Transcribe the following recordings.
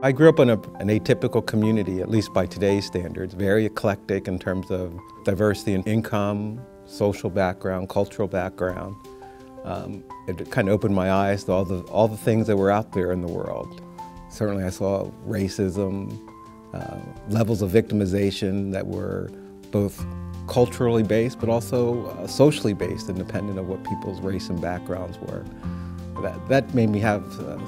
I grew up in an atypical community, at least by today's standards, very eclectic in terms of diversity in income, social background, cultural background. It kind of opened my eyes to all the things that were out there in the world. Certainly I saw racism, levels of victimization that were both culturally based but also socially based, independent of what people's race and backgrounds were. That made me have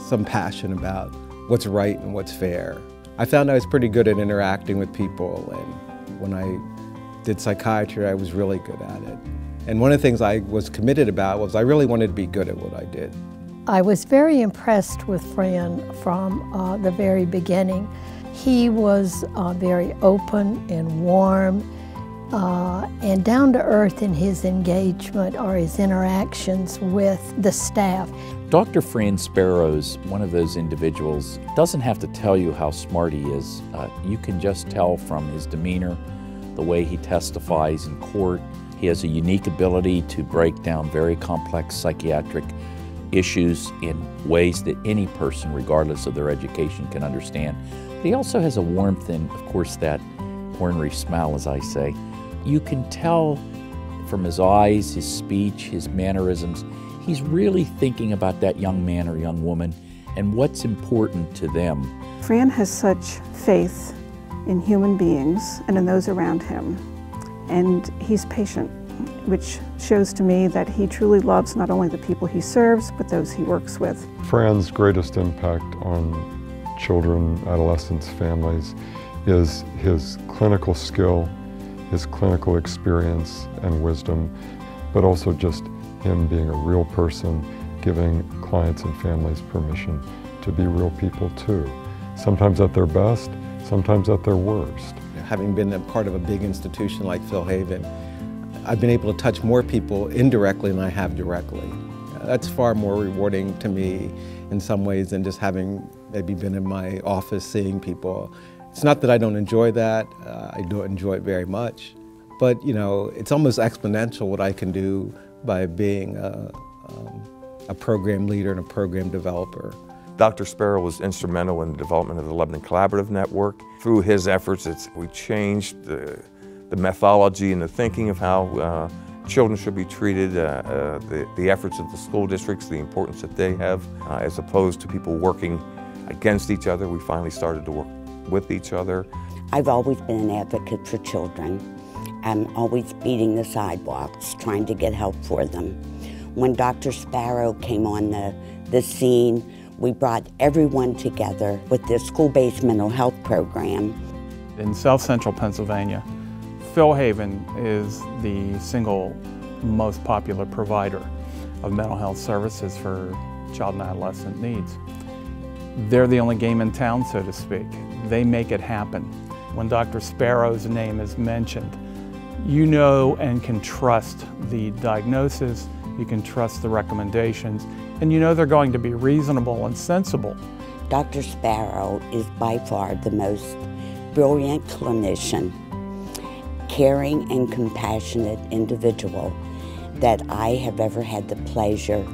some passion about what's right and what's fair. I found I was pretty good at interacting with people, and when I did psychiatry I was really good at it. And one of the things I was committed about was I really wanted to be good at what I did. I was very impressed with Fran from the very beginning. He was very open and warm and down to earth in his engagement or his interactions with the staff. Dr. Fran Sparrow's one of those individuals, doesn't have to tell you how smart he is. You can just tell from his demeanor, the way he testifies in court. He has a unique ability to break down very complex psychiatric issues in ways that any person, regardless of their education, can understand. But he also has a warmth and, of course, that ornery smile, as I say. You can tell from his eyes, his speech, his mannerisms, he's really thinking about that young man or young woman and what's important to them. Fran has such faith in human beings and in those around him, and he's patient, which shows to me that he truly loves not only the people he serves, but those he works with. Fran's greatest impact on children, adolescents, families is his clinical skill, his clinical experience and wisdom, but also just him being a real person, giving clients and families permission to be real people too. Sometimes at their best, sometimes at their worst. Having been a part of a big institution like Philhaven, I've been able to touch more people indirectly than I have directly. That's far more rewarding to me in some ways than just having maybe been in my office seeing people. It's not that I don't enjoy that, I do enjoy it very much, but you know, it's almost exponential what I can do by being a program leader and a program developer. Dr. Sparrow was instrumental in the development of the Lebanon Collaborative Network. Through his efforts, we changed the methodology and the thinking of how children should be treated, the efforts of the school districts, the importance that they have, as opposed to people working against each other. We finally started to work with each other. I've always been an advocate for children. I'm always beating the sidewalks, trying to get help for them. When Dr. Sparrow came on the scene, we brought everyone together with this school-based mental health program. In South Central Pennsylvania, Philhaven is the single most popular provider of mental health services for child and adolescent needs. They're the only game in town, so to speak. They make it happen. When Dr. Sparrow's name is mentioned, you know and can trust the diagnosis, you can trust the recommendations, and you know they're going to be reasonable and sensible. Dr. Sparrow is by far the most brilliant clinician, caring and compassionate individual that I have ever had the pleasure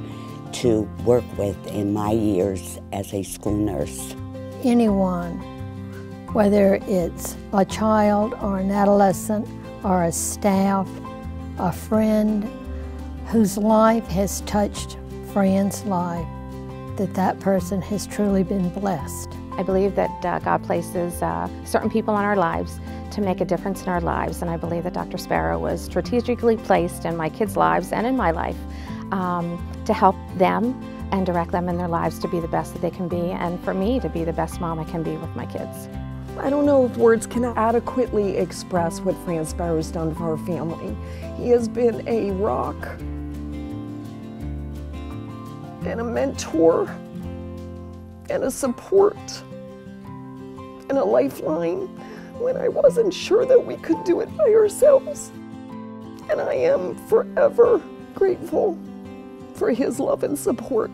to work with in my years as a school nurse. Anyone, whether it's a child or an adolescent or a staff, a friend whose life has touched Fran's life, that person has truly been blessed. I believe that God places certain people in our lives to make a difference in our lives, and I believe that Dr. Sparrow was strategically placed in my kids' lives and in my life to help them and direct them in their lives to be the best that they can be, and for me to be the best mom I can be with my kids. I don't know if words can adequately express what Fran Sparrow has done for our family. He has been a rock and a mentor and a support and a lifeline when I wasn't sure that we could do it by ourselves. And I am forever grateful for his love and support.